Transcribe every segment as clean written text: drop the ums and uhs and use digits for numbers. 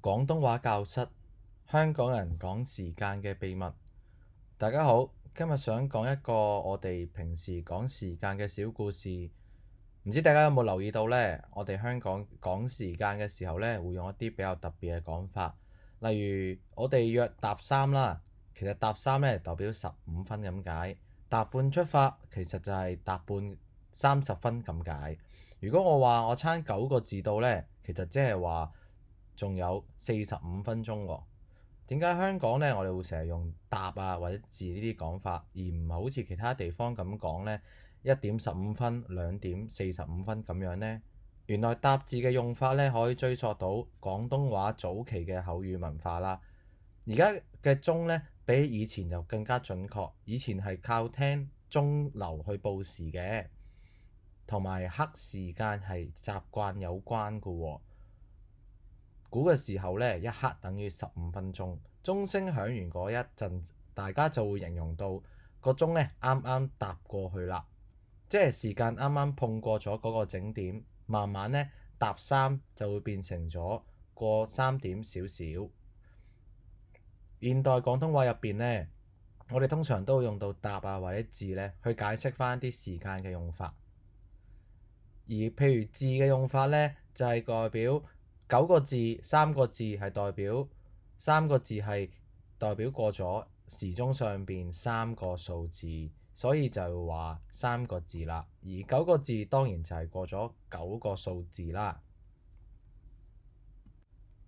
廣東話教室，香港人講時間嘅秘密。大家好，今日想講一個我哋平時講時間嘅小故事。唔知大家有冇留意到呢？我哋香港講時間嘅時候呢，會用一啲比較特別嘅講法。例如我哋約搭3啦，其實搭3呢代表15分咁解。搭半出發其實就係搭半30分咁解。如果我話我差9個字到呢，其實即係話仲有45分鐘喎。點解香港呢？我哋會成日用搭啊或者字呢啲講法，而唔係好似其他地方咁講呢？1點15分、2點45分咁樣呢？原來搭字嘅用法呢，可以追溯到廣東話早期嘅口語文化啦。而家嘅鐘呢，比以前又更加準確。以前係靠聽鐘樓去報時嘅，同埋刻時間係習慣有關嘅喎。古嘅時候呢，一刻等於15分鐘。鐘聲響完嗰一陣，大家就會形容到個鐘呢啱啱踏過去啦，即係時間啱啱碰過咗嗰個整點。慢慢呢，踏3就會變成咗過3點少少。現代廣東話入邊呢，我哋通常都會用到搭啊或者字呢去解釋翻啲時間嘅用法。而譬如字嘅用法呢，就係代表9個字3個字係代表3個字係代表過咗時鐘上邊3個數字，所以就話3個字啦。而9個字當然就係過咗9個數字啦。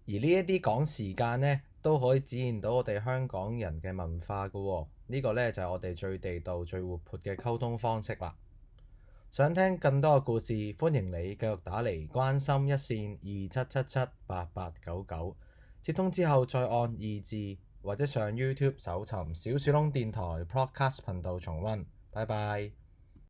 而呢一啲講時間呢，都可以展現到我哋香港人嘅文化㗎喎。呢個呢，就係我哋最地道最活潑嘅溝通方式啦。想聽更多嘅故事，歡迎你繼續打嚟關心一線27778899，接通之後再按2字或者上 YouTube 搜尋小樹窿電台 Podcast 頻道重溫。拜拜。